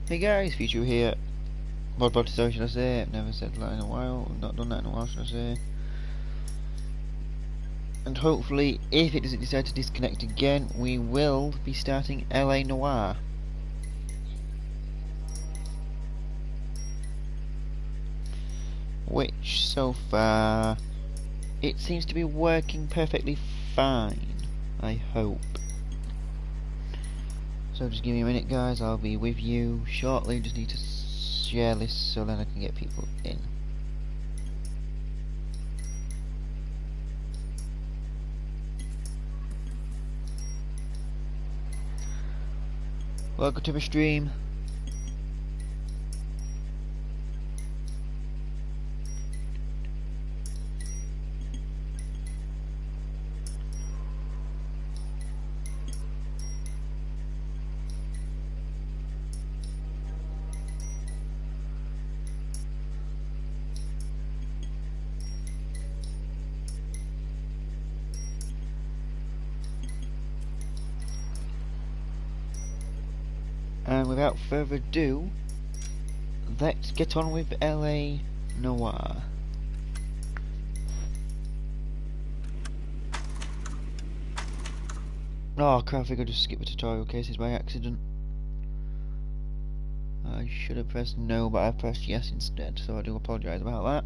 Hey guys, Future here. What should I say? I've never said that in a while. I've not done that in a while, should I say? And hopefully, if it doesn't decide to disconnect again, we will be starting LA Noire. Which, so far, it seems to be working perfectly fine. I hope. So just give me a minute, guys. I'll be with you shortly. Just need to share this so then I can get people in. Welcome to my stream. And without further ado, let's get on with LA Noire. Oh crap, I think I just skipped the tutorial cases by accident. I should have pressed no, but I pressed yes instead, so I do apologise about that.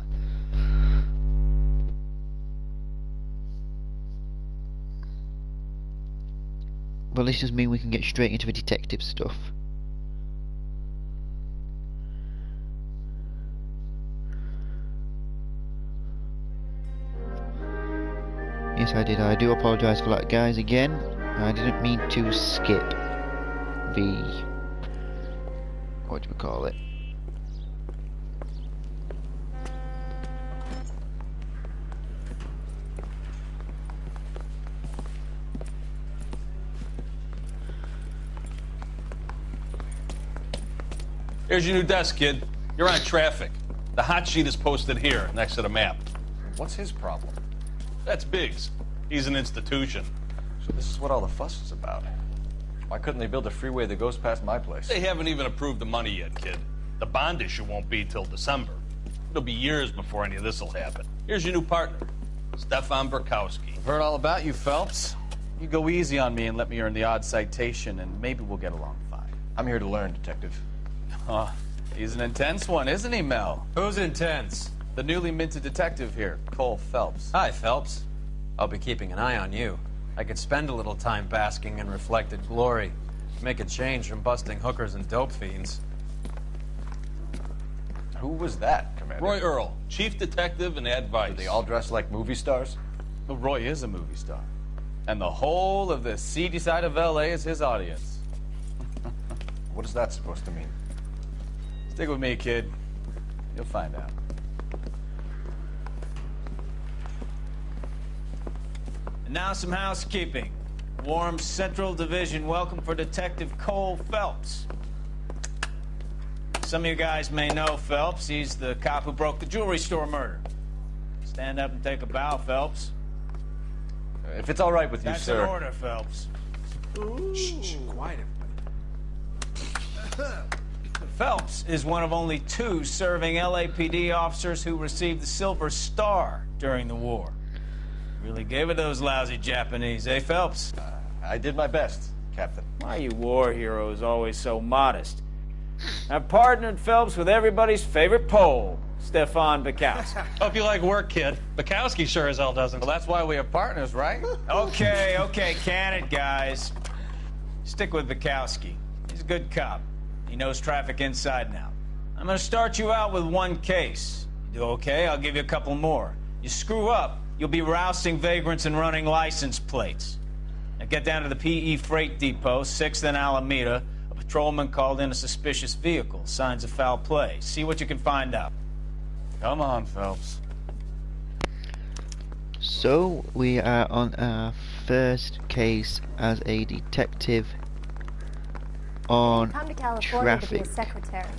But this does mean we can get straight into the detective stuff. Yes, I did. I do apologise for that, guys, again. I didn't mean to skip the... what do we call it? Here's your new desk, kid. You're on traffic. The hot sheet is posted here, next to the map. What's his problem? That's Biggs. He's an institution. So this is what all the fuss is about. Why couldn't they build a freeway that goes past my place? They haven't even approved the money yet, kid. The bond issue won't be till December. It'll be years before any of this will happen. Here's your new partner, Stefan Burkowski. I've heard all about you, Phelps. You go easy on me and let me earn the odd citation, and maybe we'll get along fine. I'm here to learn, Detective. Oh, he's an intense one, isn't he, Mel? Who's intense? The newly minted detective here, Cole Phelps. Hi, Phelps. I'll be keeping an eye on you. I could spend a little time basking in reflected glory. Make a change from busting hookers and dope fiends. Who was that, Commander? Roy Earl, chief detective and advice. Do they all dress like movie stars? Well, Roy is a movie star. And the whole of the seedy side of L.A. is his audience. What is that supposed to mean? Stick with me, kid. You'll find out. And now some housekeeping. Warm Central Division welcome for Detective Cole Phelps. Some of you guys may know Phelps. He's the cop who broke the jewelry store murder. Stand up and take a bow, Phelps. If it's all right with you, That's sir. an order, Phelps. Shh, quiet, everybody. Phelps is one of only 2 serving LAPD officers who received the Silver Star during the war. Really gave it those lousy Japanese, eh, Phelps? I did my best, Captain. Why are you war heroes always so modest? I've partnered Phelps with everybody's favorite Pole, Stefan Burkowski. Hope you like work, kid. Bukowski sure as hell doesn't. Well, that's why we have partners, right? Okay, can it, guys. Stick with Bukowski. He's a good cop. He knows traffic inside and out. I'm gonna start you out with 1 case. You do okay, I'll give you a couple more. You screw up, you'll be rousting vagrants and running license plates. Now get down to the PE Freight Depot, 6th and Alameda. A patrolman called in a suspicious vehicle. Signs of foul play. See what you can find out. Come on, Phelps. So, we are on our first case as a detective on Come to California traffic. to be a secretary.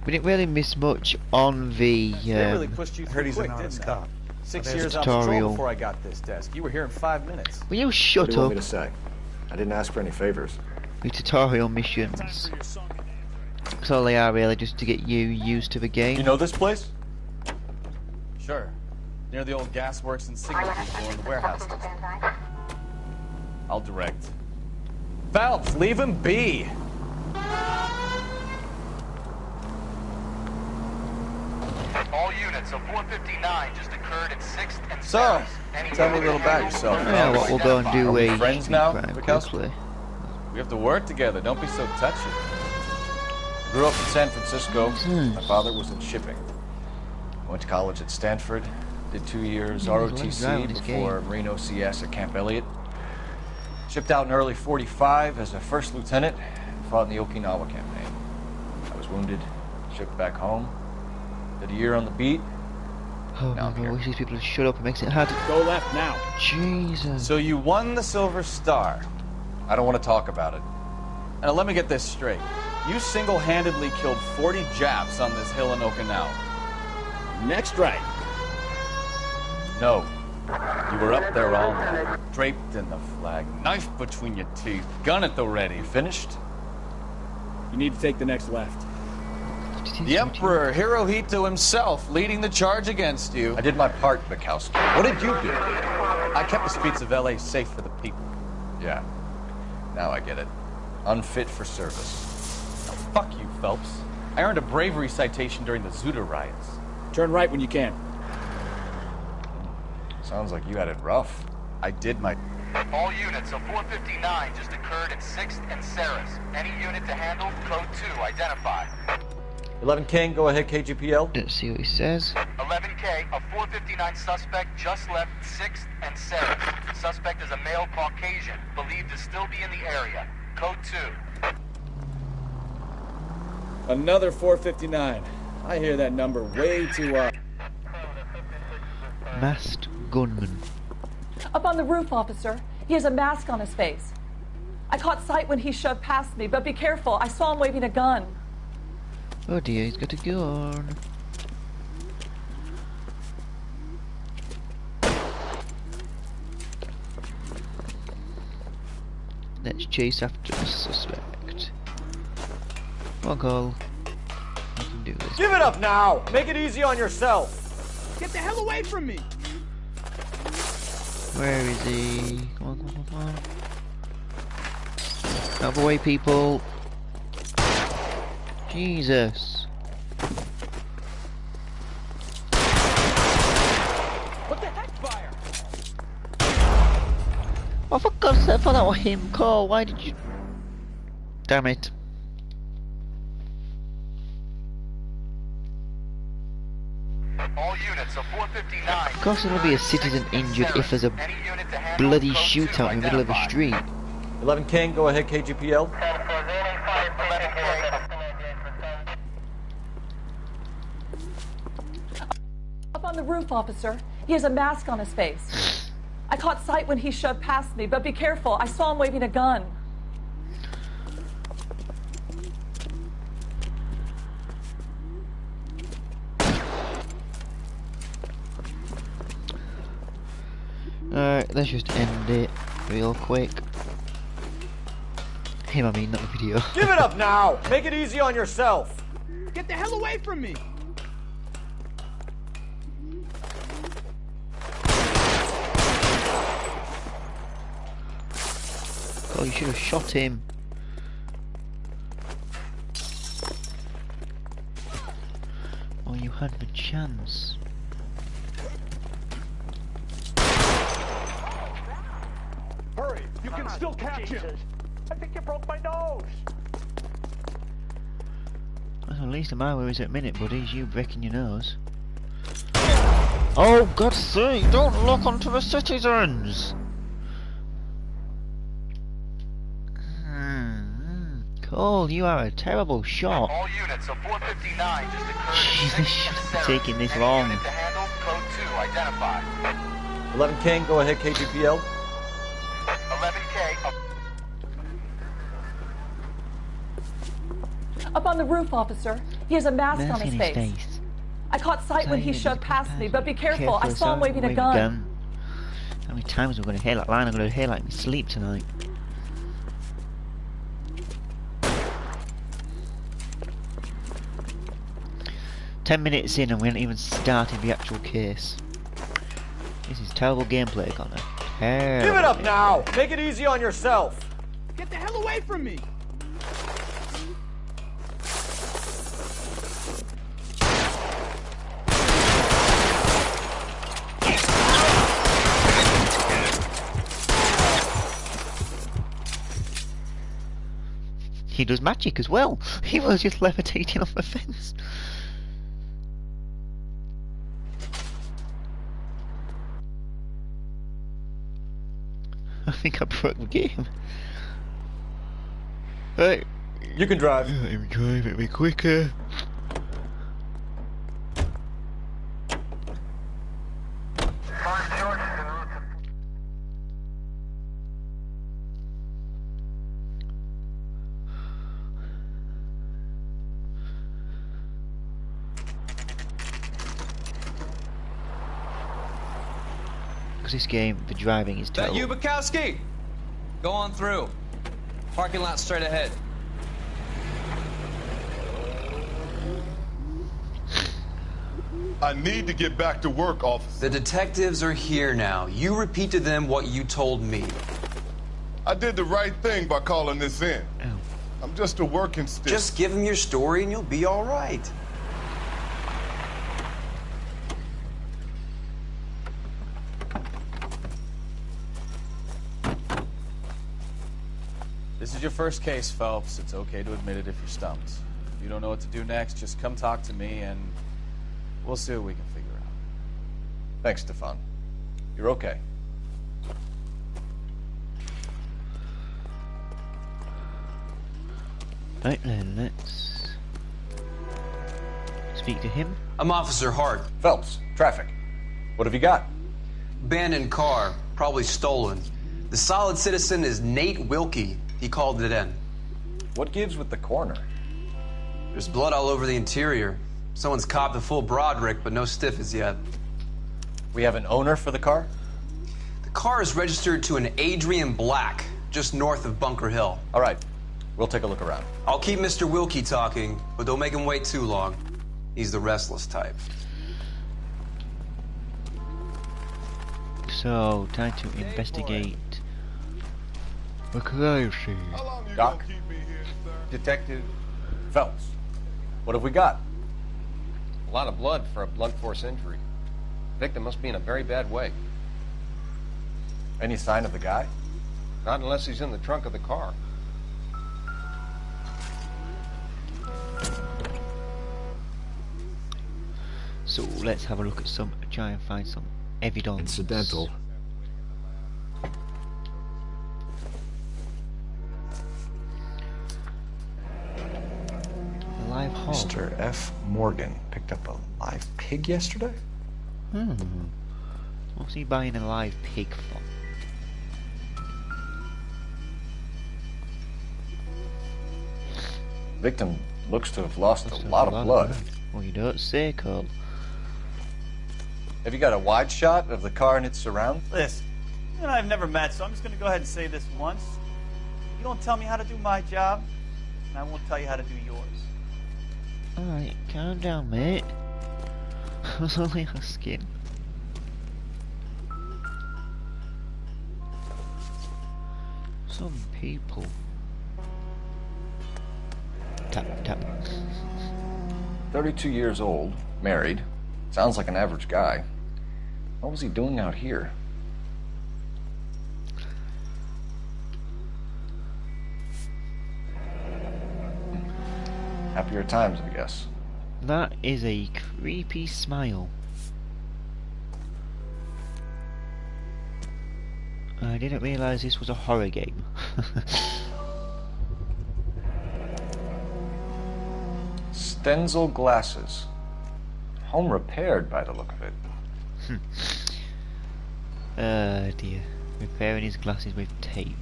We didn't really miss much on the They really pushed you through he's quick, an honest didn't they? cop. 6 There's years a on patrol tutorial. before I got this desk. You were here in 5 minutes. Will you What shut do you want up? me to say? I didn't ask for any favors. The tutorial missions. That's all they are really, just to get you used to the game. You know this place? Sure. Near the old gas works and signal people in the warehouse district. I'll direct. Phelps, leave him be. All units, a 459 just occurred at 6th and So, 7th. tell me a little about yourself. Yeah, what we'll go and do Are we a friends street now, crime Bukowski? quickly. We have to work together. Don't be so touchy. I grew up in San Francisco. My father was in shipping. I went to college at Stanford. Did 2 years Let's drive ROTC this before Reno CS at Camp Elliott. Shipped out in early '45 as a first lieutenant. Fought in the Okinawa campaign. I was wounded. Shipped back home. Did a year on the beat. Oh Now my I'm god, I here. wish these people would shut up. It makes it hard to... Go left now. Jesus. So you won the Silver Star. I don't want to talk about it. Now let me get this straight. You single-handedly killed 40 Japs on this hill in Okinawa. Next right. No. You were up there all night, draped in the flag, knife between your teeth, gun at the ready. Finished? You need to take the next left. The Emperor Hirohito himself leading the charge against you. I did my part, Bukowski. What did you do? I kept the streets of LA safe for the people. Yeah. Now I get it. Unfit for service. Fuck you, Phelps. I earned a bravery citation during the Zuda riots. Turn right when you can. Sounds like you had it rough. I did my... All units, a 459 just occurred at 6th and Saris. Any unit to handle, code 2, identify. 11 King, go ahead, KGPL. Let's see what he says. 11K, a 459 suspect just left 6th and Saris. Suspect is a male Caucasian, believed to still be in the area. Code 2. Another 459. I hear that number way too often. Masked gunman. Up on the roof, officer. He has a mask on his face. I caught sight when he shoved past me, but be careful. I saw him waving a gun. Oh dear, he's got a gun. Let's chase after the suspect. Come on, Cole. You can do this. Give it up now! Make it easy on yourself! Get the hell away from me! Where is he? Come on, come on, come on. Out of the way, people. Jesus. What the heck, fire? Oh, for God's sake, I thought that was him, Cole. Why did you... Damn it. All units, a 459. Of course there'll be a citizen injured if there's a bloody shootout in the middle of a street. 11 King, go ahead, KGPL. 11K. Up on the roof, officer. He has a mask on his face. I caught sight when he shoved past me, but be careful. I saw him waving a gun. Alright, let's just end it real quick. Him, I mean, not the video. Give it up now! Make it easy on yourself! Get the hell away from me! Oh, you should have shot him. Oh, you had the chance. Hurry! You can still catch him! I think you broke my nose! That's the least of my worries at the minute, buddy, is you breaking your nose. Oh, God's sake, don't look onto the citizens! Cole, you are a terrible shot. All units, a 459 just occurred Jesus, at 6th and Saris. taking this Any long. unit to handle, code 2, identify. 11 King, go ahead, KGPL. 11K. Up on the roof, officer. He has a mask on Mask his in face. his face. I caught sight when he Silent shoved as a past me, but be compassion. careful. I saw him waving a waving gun. How many times am I going to hear that line? I'm going to hear like in sleep tonight. 10 minutes in and we haven't even started the actual case. This is terrible gameplay, Connor. Terrible. Give it up now! Make it easy on yourself! Get the hell away from me! He does magic as well. He was just levitating off the fence. I think I broke the game. Hey, You can drive. let me drive it be quicker. Because this game, the driving is That terrible. you, Bukowski? Go on through. Parking lot straight ahead. I need to get back to work, officer. The detectives are here now. You repeat to them what you told me. I did the right thing by calling this in. Oh. I'm just a working stick. Just give them your story and you'll be all right. This is your first case, Phelps. It's okay to admit it if you're stumped. If you don't know what to do next, just come talk to me and we'll see what we can figure out. Thanks, Stefan. You're okay. Right then, let's speak to him. I'm Officer Hart. Phelps, traffic. What have you got? Abandoned car, probably stolen. The solid citizen is Nate Wilkie. He called it in. What gives with the coroner? There's blood all over the interior. Someone's copped a full Broderick, but no stiff as yet. We have an owner for the car? The car is registered to an Adrian Black, just north of Bunker Hill. All right. We'll take a look around. I'll keep Mr. Wilkie talking, but don't make him wait too long. He's the restless type. So, time to investigate the crime scene. How long you Doc? gonna keep me here, sir? Detective Phelps. What have we got? A lot of blood for a blunt force injury. Victim must be in a very bad way. Any sign of the guy? Not unless he's in the trunk of the car. So let's have a look at some, try and find some evidence. Incidental. Live hog. Mr. F. Morgan picked up a live pig yesterday? What's he buying a live pig for? Victim looks to have lost a lot of blood. Well, you don't say, Cole. Have you got a wide shot of the car and its surrounds? Listen, you and I have never met, so I'm just going to go ahead and say this once. You don't tell me how to do my job, and I won't tell you how to do yours. Alright, calm down, mate. I was only asking. Some people. Tap, tap. 32 years old, married. Sounds like an average guy. What was he doing out here? Happier times, I guess. That is a creepy smile. I didn't realise this was a horror game. Stenzel glasses. Home repaired by the look of it. Dear. Repairing his glasses with tape.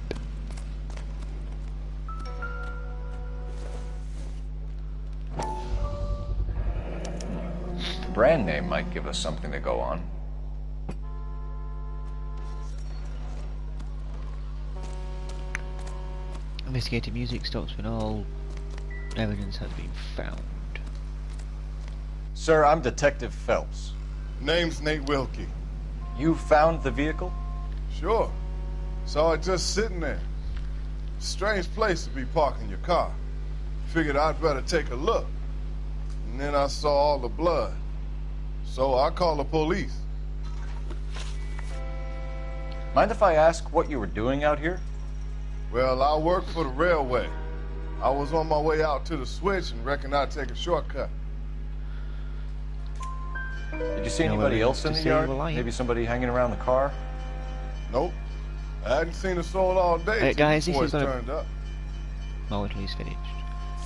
The brand name might give us something to go on. Investigative music stops when all evidence has been found. Sir, I'm Detective Phelps. Name's Nate Wilkie. You found the vehicle? Sure. Saw it just sitting there. Strange place to be parking your car. Figured I'd better take a look. And then I saw all the blood. So I called the police. Mind if I ask what you were doing out here? Well, I work for the railway. I was on my way out to the switch and reckoned I'd take a shortcut. Did you see anybody else in the yard? Maybe somebody hanging around the car? Nope. I hadn't seen a soul all day guys, before this it is turned up. Oh, at least finished.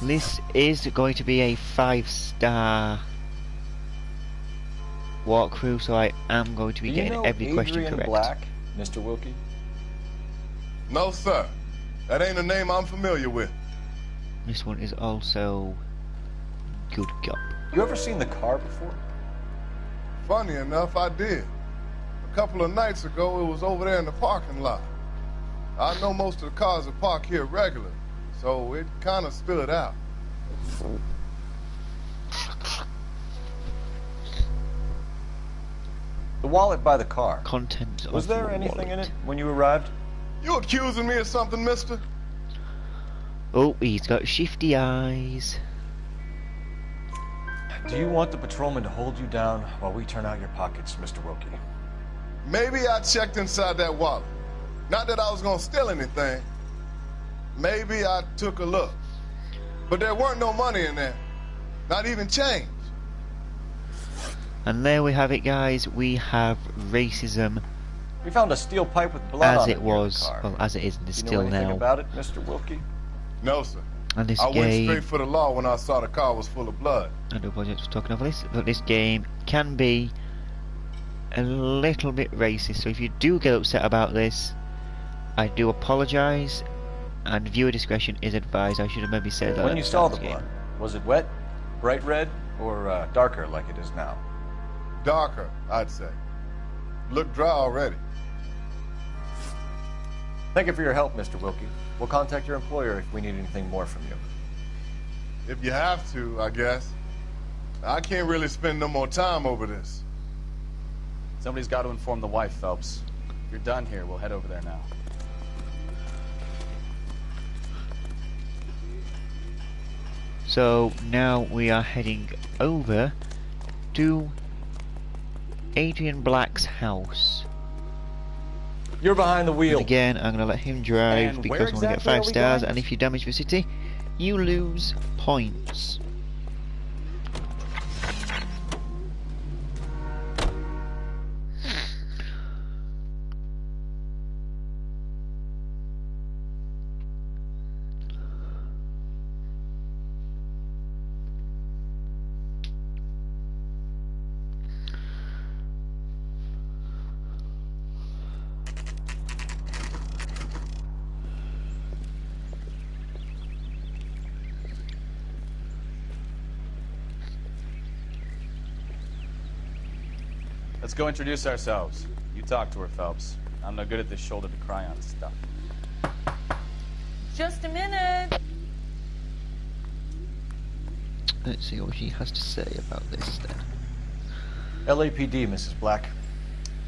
This is going to be a 5-star walkthrough, so I am going to be getting every question correct. Black, Mr. Wilkie? No, sir. That ain't a name I'm familiar with. This one is also Good Cop. You ever seen the car before? Funny enough, I did. A couple of nights ago, it was over there in the parking lot. I know most of the cars are parked here regularly, so it kind of stood out. The wallet by the car. Contents of Was there the anything in wallet. it when you arrived? You accusing me of something, mister? Oh, he's got shifty eyes. Do you want the patrolman to hold you down while we turn out your pockets, Mr. Wilkie? Maybe I checked inside that wallet. Not that I was gonna steal anything. Maybe I took a look. But there weren't no money in there. Not even change. And there we have it, guys. We have racism We found a steel pipe with blood as on it it near the was, car. well, as it is and is Do you still know anything now. about it, Mr. Wilkie? No, sir. And this I went game, straight for the law when I saw the car was full of blood. I do apologise for talking over this, but this game can be a little bit racist. So if you do get upset about this, I do apologise, and viewer discretion is advised. I should have maybe said that. When at you the saw start the of game. blood, was it wet, bright red, or darker like it is now? Darker, I'd say. Looked dry already. Thank you for your help, Mr. Wilkie. We'll contact your employer if we need anything more from you. If you have to, I guess. I can't really spend no more time over this. Somebody's got to inform the wife, Phelps. If you're done here, we'll head over there now. So now we are heading over to Adrian Black's house. You're behind the wheel. And again, I'm going to let him drive And because where I want to get exactly 5 are we stars, going? and if you damage the city, you lose points. Let's go introduce ourselves. You talk to her, Phelps. I'm no good at this shoulder to cry on stuff. Just a minute. Let's see what she has to say about this then. LAPD, Mrs. Black.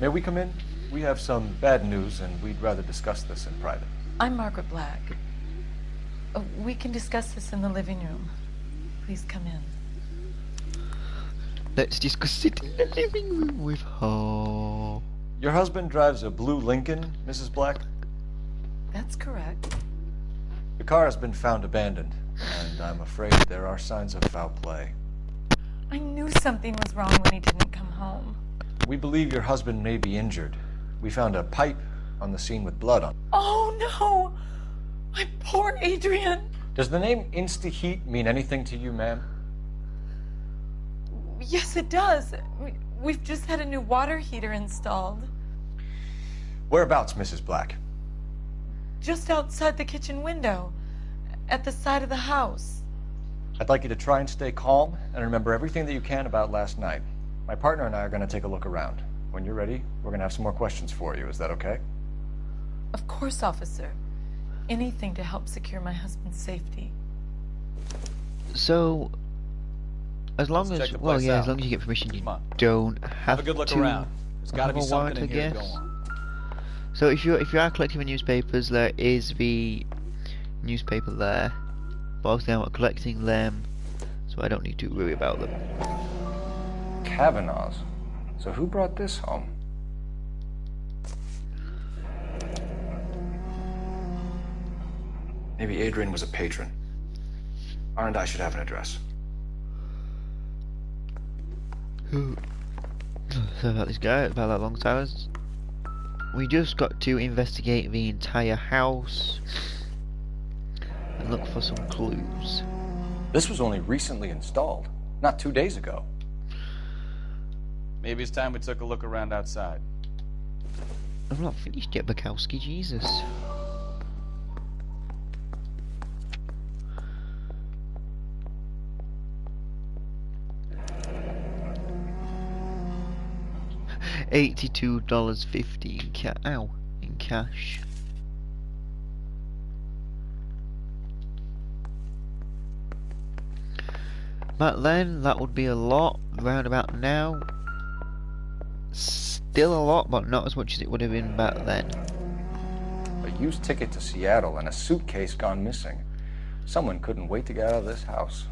May we come in? We have some bad news, and we'd rather discuss this in private. I'm Margaret Black. We can discuss this in the living room. Please come in. Let's discuss it in the living room with her. Your husband drives a blue Lincoln, Mrs. Black? That's correct. The car has been found abandoned, and I'm afraid there are signs of foul play. I knew something was wrong when he didn't come home. We believe your husband may be injured. We found a pipe on the scene with blood on it. Oh, no! My poor Adrian! Does the name Insta-Heat mean anything to you, ma'am? Yes, it does. We've just had a new water heater installed. Whereabouts, Mrs. Black? Just outside the kitchen window, at the side of the house. I'd like you to try and stay calm and remember everything that you can about last night. My partner and I are going to take a look around. When you're ready, we're going to have some more questions for you. Is that okay? Of course, officer. Anything to help secure my husband's safety. So, as long Let's check as the well, place yeah, out. as long as you get permission, you Come on. don't have Have a good look to around. There's got to have be a something warrant, in I here to guess. go on. So if you are collecting the newspapers, there is the newspaper there. But obviously I'm not collecting them, so I don't need to worry about them. Kavanaugh's. So who brought this home? Maybe Adrian was a patron. R&I should have an address. So about this guy, about that long silence. We just got to investigate the entire house and look for some clues. This was only recently installed, not 2 days ago. Maybe it's time we took a look around outside. I'm not finished yet, Bukowski, Jesus. $82.50 in cash. Back then, that would be a lot. Round about now, still a lot, but not as much as it would have been back then. A used ticket to Seattle and a suitcase gone missing. Someone couldn't wait to get out of this house.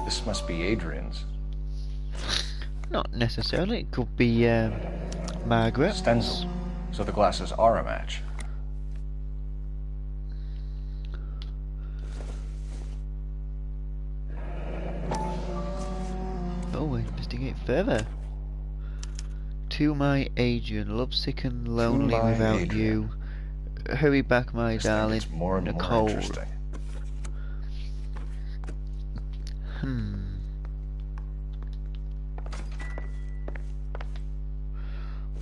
This must be Adrian's. Not necessarily. It could be Margaret's. Stenzel. So the glasses are a match. Oh, we investigate further. To my Adrian, lovesick and lonely my without Adrian. you. Hurry back, my This thing darling. gets more and Nicole. more interesting.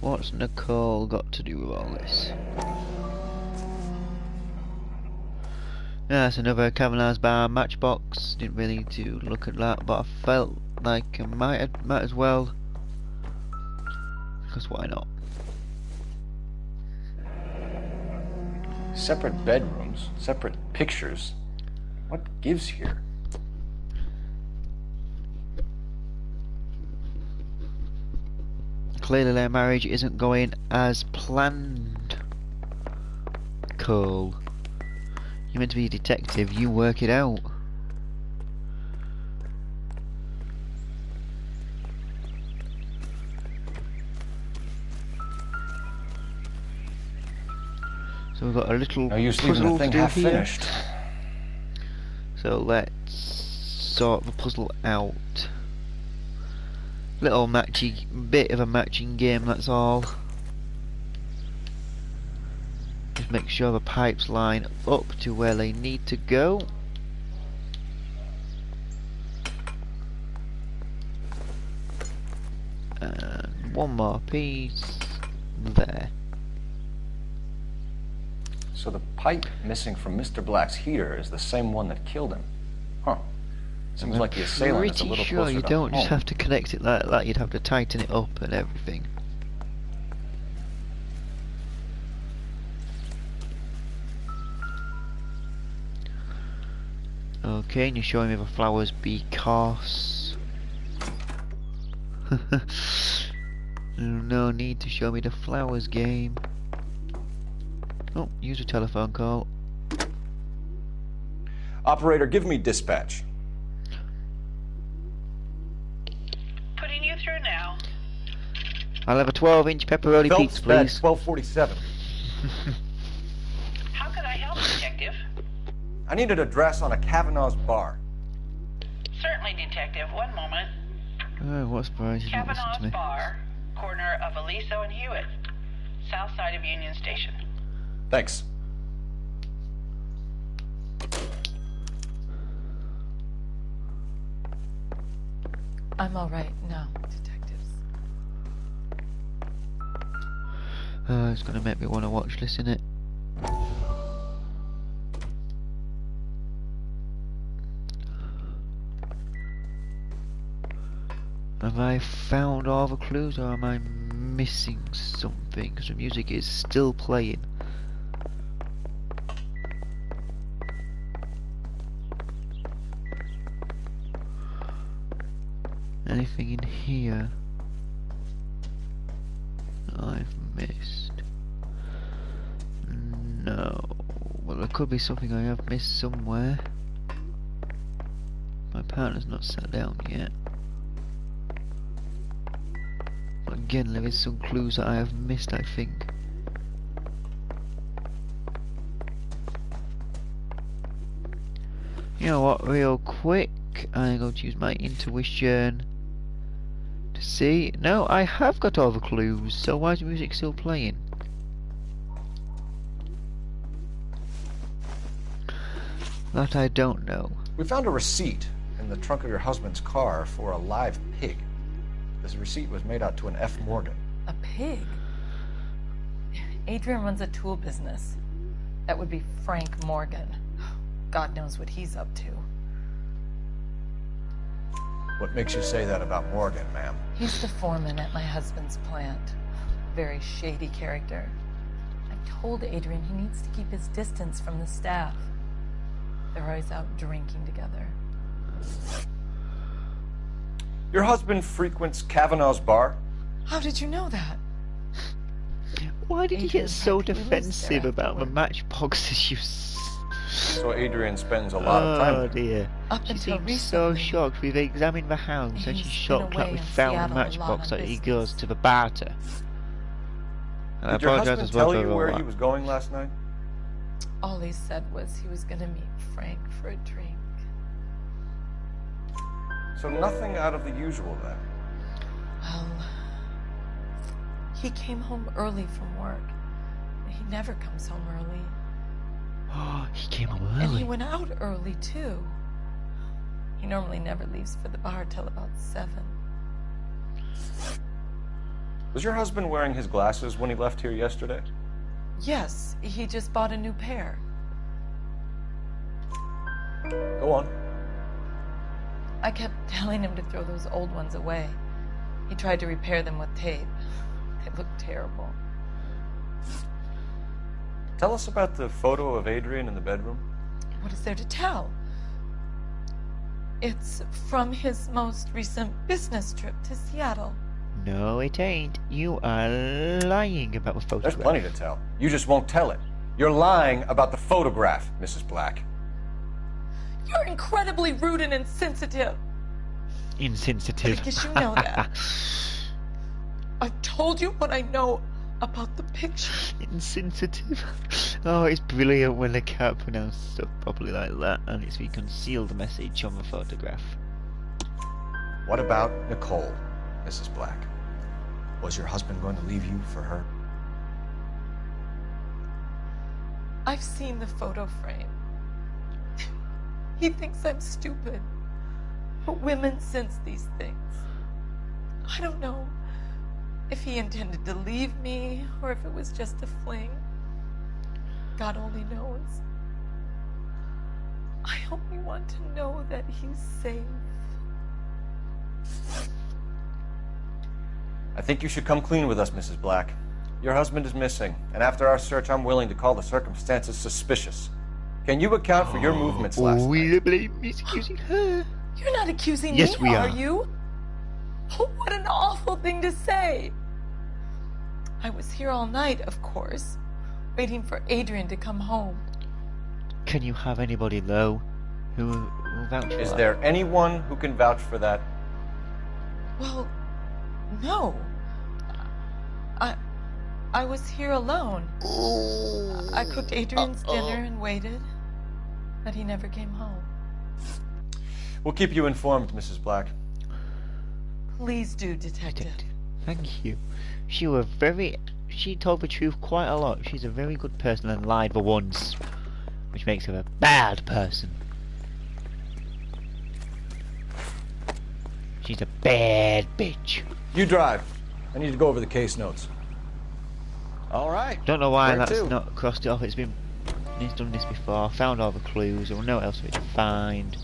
What's Nicole got to do with all this? That's another Kavanaugh's bar matchbox. Didn't really need to look at that, but I felt like I might as well. Because why not? Separate bedrooms, separate pictures. What gives here? Clearly their marriage isn't going as planned. Cole. You're meant to be a detective, you work it out. So we've got a little No use leaving the puzzle to thing do half here. finished. So let's sort the puzzle out. Little matchy, bit of a matching game, that's all. Just make sure the pipes line up to where they need to go. And one more piece there. So the pipe missing from Mr. Black's heater is the same one that killed him. Huh. Seems I'm like the assailant is a pretty little sure closer you to don't just home. have to connect it like that, you'd have to tighten it up and everything. Okay, and you're showing me the flowers because... no need to show me the flowers, game. Oh, use a telephone call. Operator, give me dispatch. Putting you through now. I'll have a 12-inch pepperoni Phelps pizza, bed please. 1247. How can I help, Detective? I need an address on a Kavanaugh's bar. Certainly, Detective. One moment. Oh, what surprise you didn't listen to Kavanaugh's me. Bar, corner of Aliso and Hewitt, south side of Union Station. Thanks. I'm all right now, detectives. It's gonna make me want to watch this, innit? Have I found all the clues, or am I missing something? Because the music is still playing. anything in here that I've missed? No. Well, there could be something I have missed somewhere. My partner's not sat down yet. But again, there is some clues that I have missed, I think. You know what, real quick, I'm going to use my intuition to see. No, I have got all the clues, so why is the music still playing? That I don't know. We found a receipt in the trunk of your husband's car for a live pig. This receipt was made out to an F. Morgan. A pig? Adrian runs a tool business. That would be Frank Morgan. God knows what he's up to. What makes you say that about Morgan, ma'am? He's the foreman at my husband's plant. Very shady character. I told Adrian he needs to keep his distance from the staff. They're always out drinking together. Your husband frequents Kavanaugh's bar? How did you know that? Why did you get so defensive about the matchboxes, you So Adrian spends a lot of time Oh there. dear. She seems so shocked. We've examined the house and she's shocked that we found the matchbox that he goes to the bar to. And I Did your apologise husband as well tell for you where all he that. was going last night? All he said was he was going to meet Frank for a drink. So nothing out of the usual then. Well, he came home early from work. He never comes home early. Oh, he came home early. And he went out early, too. He normally never leaves for the bar till about 7. Was your husband wearing his glasses when he left here yesterday? Yes, he just bought a new pair. Go on. I kept telling him to throw those old ones away. He tried to repair them with tape. They looked terrible. Tell us about the photo of Adrian in the bedroom. What is there to tell? It's from his most recent business trip to Seattle. No, it ain't. You are lying about the photograph. There's plenty to tell. You just won't tell it. You're lying about the photograph, Mrs. Black. You're incredibly rude and insensitive. Insensitive. I guess you know that. I've told you what I know about the picture. Insensitive. Oh, it's brilliant when they can't pronounce stuff properly like that, and it's we conceal the message on the photograph. What about Nicole, Mrs. Black? Was your husband going to leave you for her? I've seen the photo frame. He thinks I'm stupid. But women sense these things. I don't know if he intended to leave me or if it was just a fling. God only knows. I only want to know that he's safe. I think you should come clean with us, Mrs. Black. Your husband is missing, and after our search, I'm willing to call the circumstances suspicious. Can you account for your movements last night? We blame is accusing her. You're not accusing me, Yes, we are. you? Oh, what an awful thing to say. I was here all night, of course, waiting for Adrian to come home. Can you have anybody, though, who will vouch for Is that? there anyone who can vouch for that? Well, no. I was here alone. I cooked Adrian's dinner and waited, but he never came home. We'll keep you informed, Mrs. Black. Please do, Detective. Thank you. She told the truth quite a lot. She's a very good person and lied for once, which makes her a bad person. She's a bad bitch. You drive. I need to go over the case notes. All right. Don't know why Where that's to? not crossed it off. He's done this before. Found all the clues. There were no else for it to find.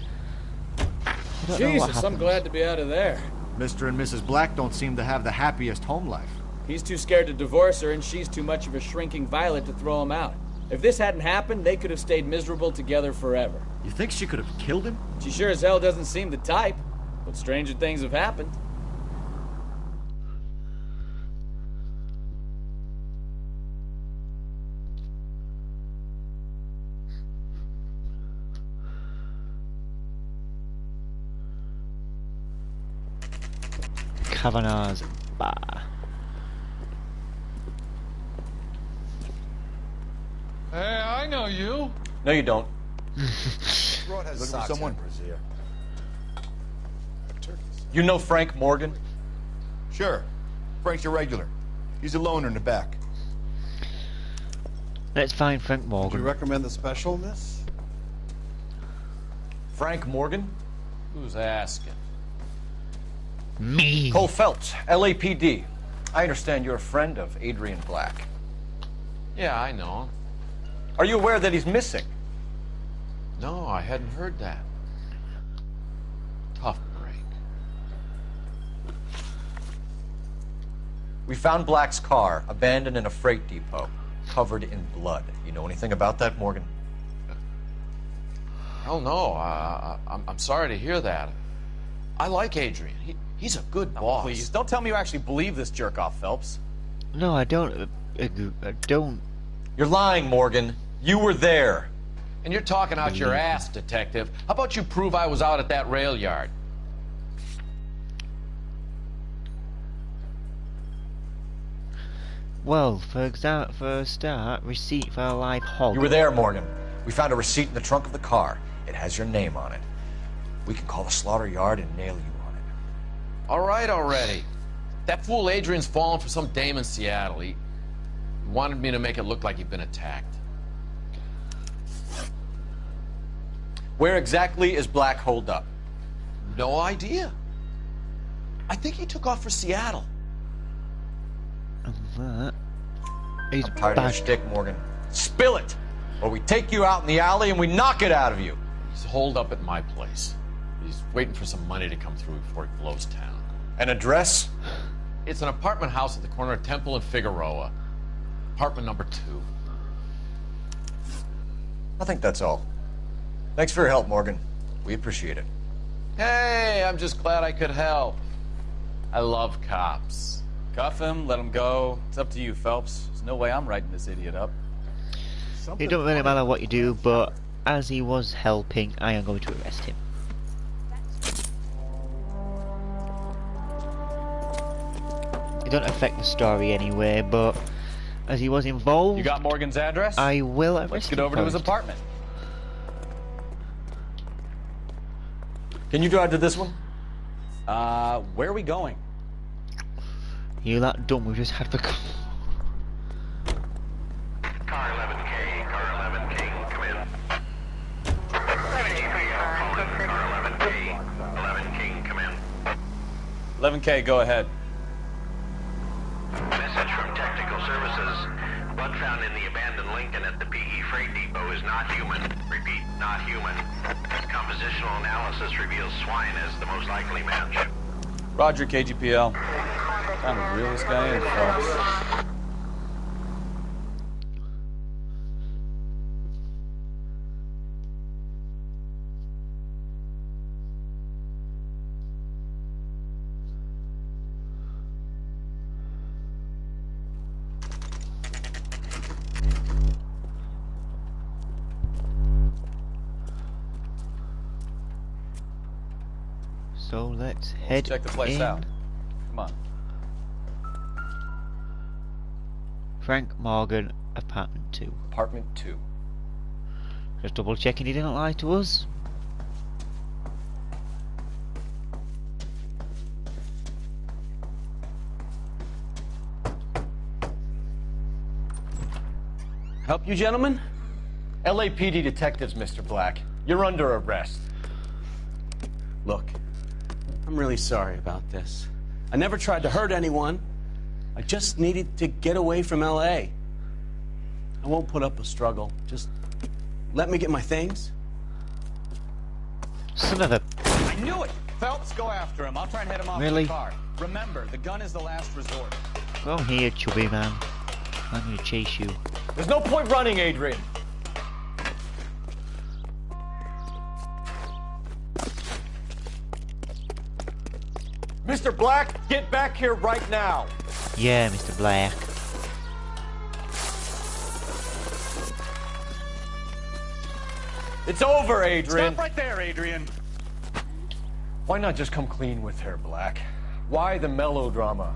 I don't know what Jesus, I'm happened. glad to be out of there. Mr. and Mrs. Black don't seem to have the happiest home life. He's too scared to divorce her, and she's too much of a shrinking violet to throw him out. If this hadn't happened, they could have stayed miserable together forever. You think she could have killed him? She sure as hell doesn't seem the type, but stranger things have happened. Kavanaugh's bar. Hey, I know you. No, you don't. Looking for someone? You know Frank Morgan? Sure. Frank's your regular. He's a loner in the back. Let's find Frank Would Morgan. you recommend the special, miss? Frank Morgan? Who's asking? Me. Cole Phelps, LAPD. I understand you're a friend of Adrian Black. Yeah, I know. Are you aware that he's missing? No, I hadn't heard that. Tough break. We found Black's car abandoned in a freight depot, covered in blood. You know anything about that, Morgan? Oh, no. I'm sorry to hear that. I like Adrian. He's a good boss. Please, don't tell me you actually believe this jerk-off, Phelps. No, I don't. I don't. You're lying, Morgan. You were there. And you're talking out your ass, detective. How about you prove I was out at that rail yard? Well, for a start, receipt for a live hog. You were there, Morgan. We found a receipt in the trunk of the car. It has your name on it. We can call the slaughter yard and nail you on it. All right already. That fool Adrian's fallen for some dame in Seattle. He wanted me to make it look like he'd been attacked. Where exactly is Black holed up? No idea. I think he took off for Seattle. That. He's I'm tired of your shtick, Morgan. Spill it! Or we take you out in the alley and we knock it out of you. He's holed up at my place. He's waiting for some money to come through before he blows town. An address? It's an apartment house at the corner of Temple and Figueroa. Apartment number 2. I think that's all. Thanks for your help, Morgan. We appreciate it. Hey, I'm just glad I could help. I love cops. Cuff him, let him go. It's up to you, Phelps. There's no way I'm writing this idiot up. It don't really matter what you do, but as he was helping, I am going to arrest him. It don't affect the story anyway, but as he was involved... You got Morgan's address? I will arrest him. Let's get over to his apartment. Can you drive to this one? Where are we going? You're that dumb, we just had the... Car 11K, car 11K, come in. 11K, come in. 11K, go ahead. Message from Technical Services. Blood found in the abandoned Lincoln at the PE Freight Depot is not human. Repeat, not human. Compositional analysis reveals swine as the most likely match. Roger, KGPL. Time to reel this guy in, Phelps. So let's head check the place in. out. Come on. Frank Morgan, apartment 2. Apartment 2. Just double checking he didn't lie to us. Help you, gentlemen? LAPD detectives, Mr. Black. You're under arrest. Look, I'm really sorry about this. I never tried to hurt anyone. I just needed to get away from L.A. I won't put up a struggle. Just let me get my things. Son of a... I knew it! Phelps, go after him. I'll try and head him off Really? the car. Remember, the gun is the last resort. Come here, chubby man. I'm gonna chase you. There's no point running, Adrian. Mr. Black, get back here right now. Yeah, Mr. Black. It's over, Adrian. Stop right there, Adrian. Why not just come clean with her, Black? Why the melodrama?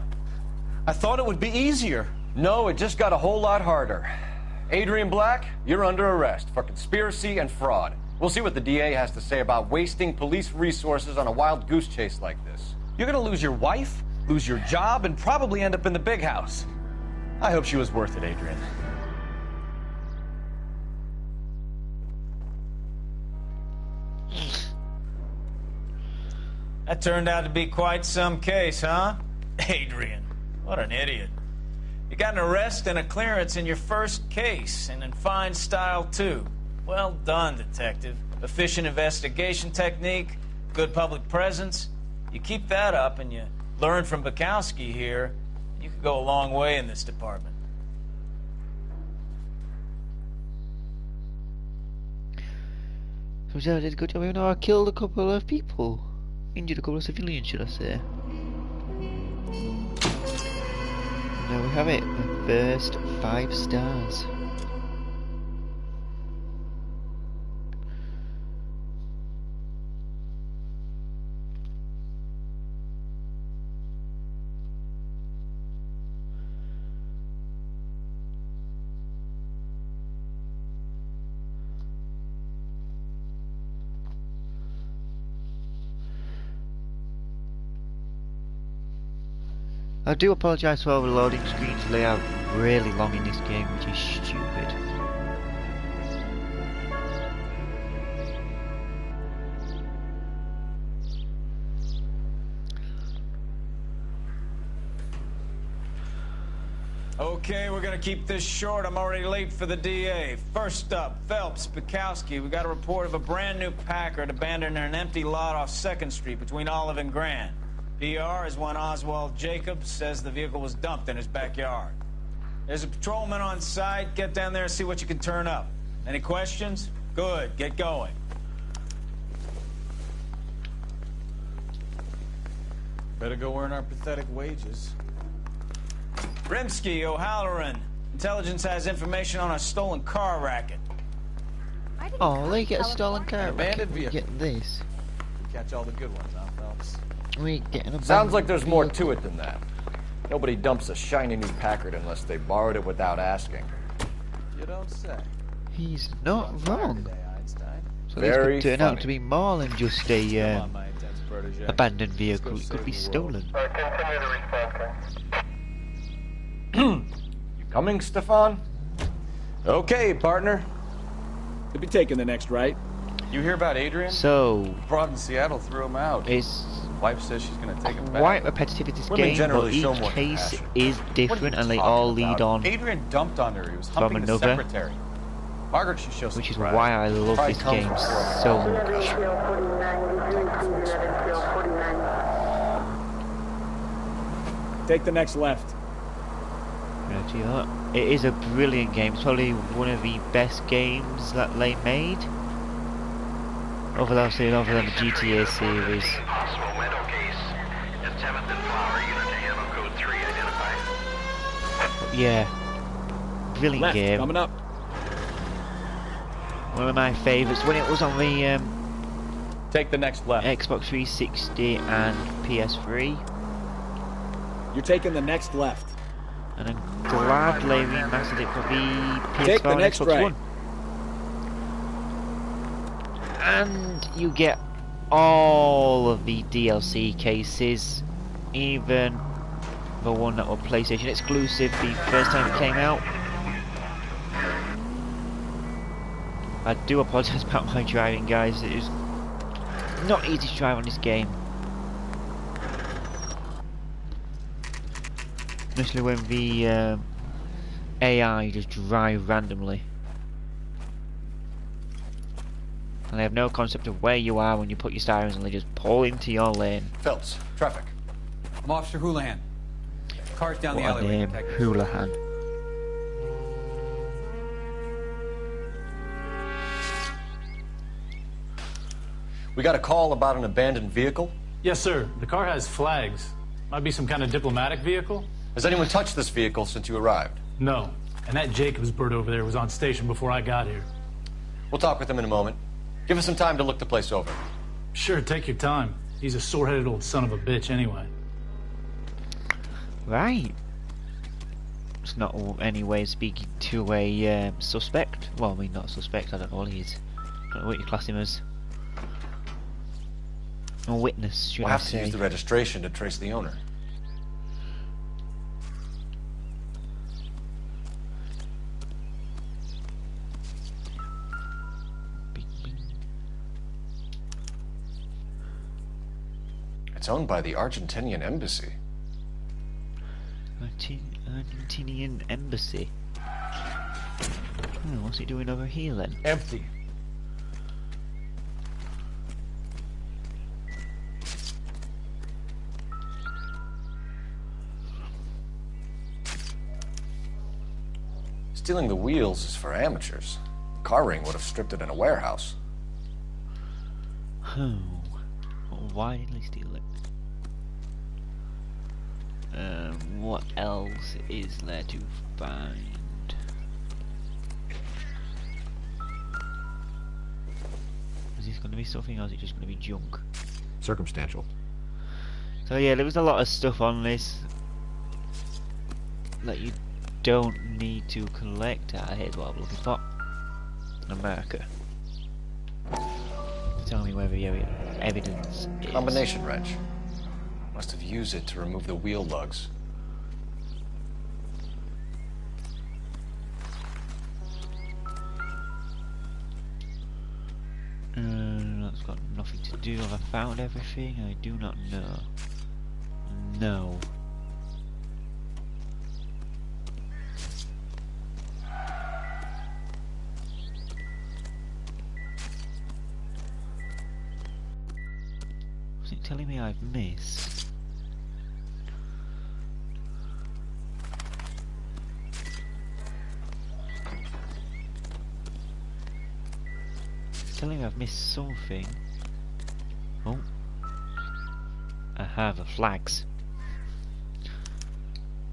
I thought it would be easier. No, it just got a whole lot harder. Adrian Black, you're under arrest for conspiracy and fraud. We'll see what the DA has to say about wasting police resources on a wild goose chase like this. You're gonna lose your wife, lose your job, and probably end up in the big house. I hope she was worth it, Adrian. That turned out to be quite some case, huh? Adrian, what an idiot. You got an arrest and a clearance in your first case, and in fine style, too. Well done, detective. Efficient investigation technique, good public presence. You keep that up and you learn from Bukowski here, you could go a long way in this department. So I did a good job, even though I killed a couple of people. Injured a couple of civilians, should I say. There we have it, the first 5 stars. I do apologise for the loading screens, they are really long in this game, which is stupid. Okay, we're gonna keep this short. I'm already late for the DA. First up, Phelps, Bukowski. We got a report of a brand new Packard abandoned in an empty lot off 2nd Street between Olive and Grand. PR is one Oswald Jacobs says the vehicle was dumped in his backyard. There's a patrolman on site. Get down there and see what you can turn up. Any questions? Good. Get going. Better go earn our pathetic wages. Rimsky, O'Halloran. Intelligence has information on a stolen car racket. Oh, they get a stolen car Abandoned racket. vehicle. Get this. We catch all the good ones, huh, Phelps? We get an Sounds like there's more to it than that. Nobody dumps a shiny new Packard unless they borrowed it without asking. You don't say. He's not wrong. Today, Einstein. So this could turn out to be more than just a abandoned vehicle. It could be stolen. You coming, Stefan? Okay, partner. Could be taking the next right. You hear about Adrian? So Broad in Seattle threw him out. it's Wife says she's gonna take him back. quite repetitive in this Women game, generally but show each more case compassion. is What are different you and they talking all lead about? on, Adrian dumped on her. He was from humping the another, secretary. Margaret should show some which is pride. why I love Pride this comes game before all. so much. Take the next left. Right, you know, it is a brilliant game. It's probably one of the best games that they made. Over the GTA series. Possible meadow case at 7th and Flower, unit to handle code 3 identified. Yeah. Brilliant Left, game. coming up. One of my favourites when it was on the Take the next left. Xbox 360 and PS3. You're taking the next left. And I'm glad they remastered it for the Take PS4 the and next Xbox right. One. And you get all of the DLC cases, even the one that was PlayStation exclusive the first time it came out. I do apologise about my driving, guys. It is not easy to drive on this game. Especially when the AI just drive randomly. And they have no concept of where you are when you put your sirens and they just pull into your lane. Phelps, traffic. I'm Officer Houlihan. Car's down the What a alleyway, name, detective. Houlihan. We got a call about an abandoned vehicle. Yes, sir. The car has flags. Might be some kind of diplomatic vehicle? Has anyone touched this vehicle since you arrived? No. And that Jacobs bird over there was on station before I got here. We'll talk with him in a moment. Give us some time to look the place over. Sure, take your time. He's a sore-headed old son of a bitch anyway. Right. It's not any way of speaking to a suspect. Well, I mean, not a suspect, I don't know what he is. I don't know what you class him as. A witness, should We'll I have to say. use the registration to trace the owner. It's owned by the Argentinian embassy. Argentinian embassy. Oh, what's it doing over here then? Empty. Stealing the wheels is for amateurs. Car ring would have stripped it in a warehouse. Oh. Why did they steal it? What else is there to find? Is this going to be something, or is it just going to be junk? Circumstantial. So yeah, there was a lot of stuff on this that you don't need to collect. Here's what I'm looking for. America. Tell me where the evidence is. Combination wrench. Must have used it to remove the wheel lugs. That's got nothing to do. Have I found everything? I do not know. No. What's it telling me I've missed? It's telling me I've missed something. Oh. I have the flags.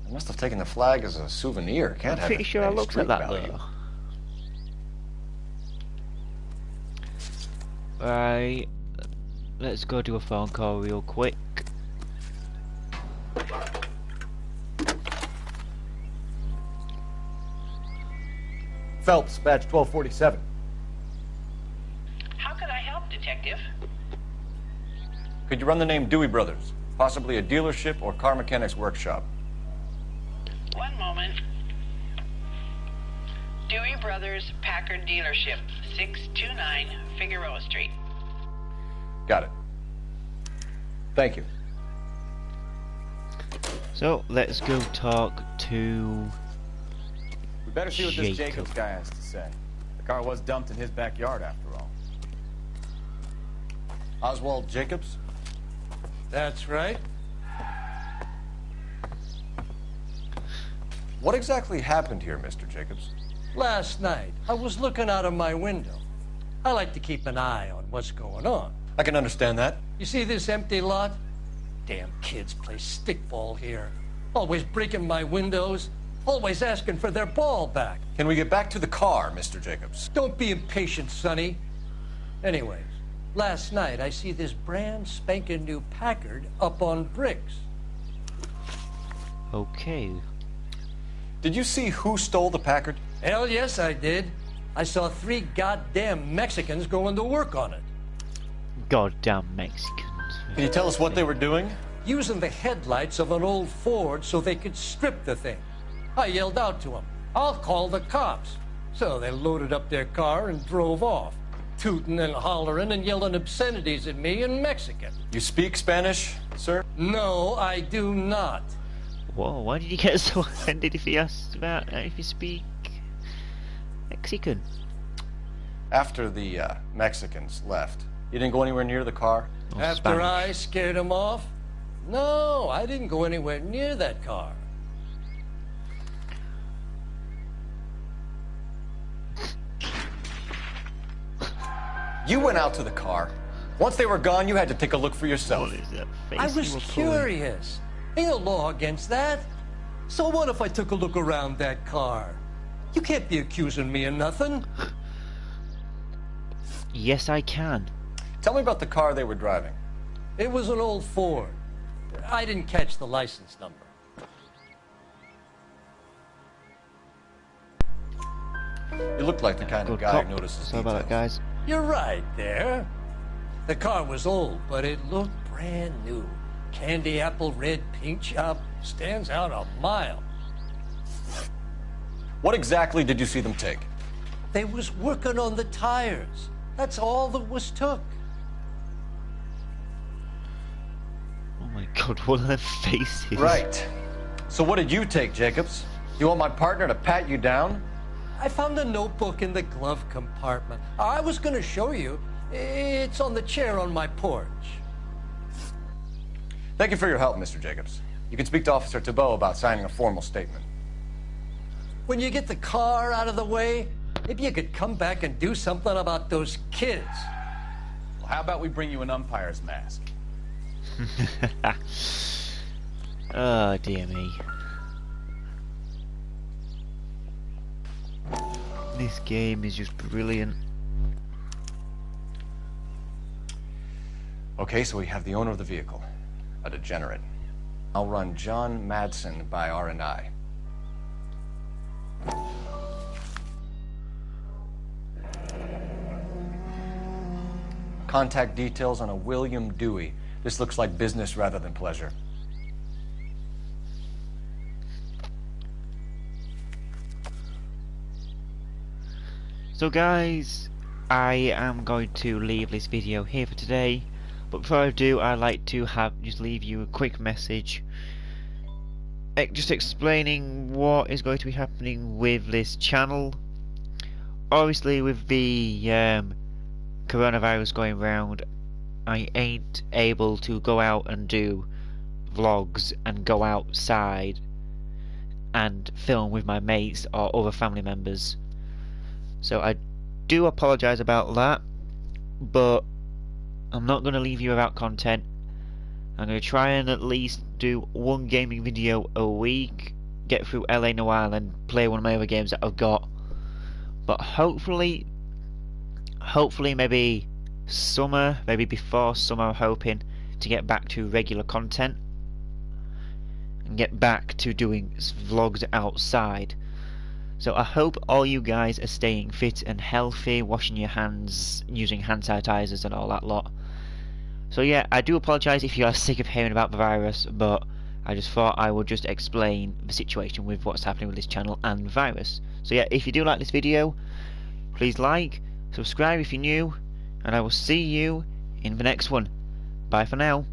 I must have taken the flag as a souvenir. Can't I'm have pretty it sure I any looked street at that value. though. Right. Let's go do a phone call real quick. Phelps, badge 1247. How can I help, Detective? Could you run the name Dewey Brothers? Possibly a dealership or car mechanics workshop. One moment. Dewey Brothers Packard Dealership, 629 Figueroa Street. Got it. Thank you. So let's go talk to. We better see what this Jacob. Jacobs guy has to say. The car was dumped in his backyard after all. Oswald Jacobs? That's right. What exactly happened here, Mr. Jacobs? Last night, I was looking out of my window. I like to keep an eye on what's going on. I can understand that. You see this empty lot? Damn kids play stickball here. Always breaking my windows. Always asking for their ball back. Can we get back to the car, Mr. Jacobs? Don't be impatient, Sonny. Anyways, last night I see this brand spanking new Packard up on bricks. Okay. Did you see who stole the Packard? Hell yes, I did. I saw 3 goddamn Mexicans going to work on it. Goddamn Mexicans. Can you tell us what they were doing? Using the headlights of an old Ford so they could strip the thing. I yelled out to them, "I'll call the cops." So they loaded up their car and drove off, tooting and hollering and yelling obscenities at me in Mexican. You speak Spanish, sir? No, I do not. Whoa, why did you get so offended if he asked about if you speak Mexican? After the Mexicans left, you didn't go anywhere near the car? Oh, After Spanish. I scared them off? No, I didn't go anywhere near that car. You went out to the car. Once they were gone, you had to take a look for yourself. What is that face I you was were pulling? curious. Ain't no law against that. So what if I took a look around that car? You can't be accusing me of nothing. Yes, I can. Tell me about the car they were driving. It was an old Ford. I didn't catch the license number. You look like the kind of Good guy cop. who notices Sorry about that, guys. You're right there. The car was old, but it looked brand new. Candy apple red paint job stands out a mile. What exactly did you see them take? They was working on the tires. That's all that was took. Oh my god, what are their faces? Right. So what did you take, Jacobs? You want my partner to pat you down? I found a notebook in the glove compartment. I was going to show you. It's on the chair on my porch. Thank you for your help, Mr. Jacobs. You can speak to Officer Thibault about signing a formal statement. When you get the car out of the way, maybe you could come back and do something about those kids. Well, how about we bring you an umpire's mask? Oh, dear me. This game is just brilliant. Okay, so we have the owner of the vehicle, a degenerate. I'll run John Madsen by R&I. Contact details on a William Dewey. This looks like business rather than pleasure. So guys, I am going to leave this video here for today, but before I do, I'd like to just leave you a quick message just explaining what is going to be happening with this channel. Obviously with the coronavirus going round, I ain't able to go out and do vlogs and go outside and film with my mates or other family members. So I do apologise about that, but I'm not going to leave you without content. I'm going to try and at least do one gaming video a week, get through LA Noire and play one of my other games that I've got. But hopefully maybe summer, maybe before summer, I'm hoping to get back to regular content and get back to doing vlogs outside. So I hope all you guys are staying fit and healthy, washing your hands, using hand sanitizers and all that lot. So yeah, I do apologise if you are sick of hearing about the virus, but I just thought I would just explain the situation with what's happening with this channel and the virus. So yeah, if you do like this video, please like, subscribe if you're new, and I will see you in the next one. Bye for now.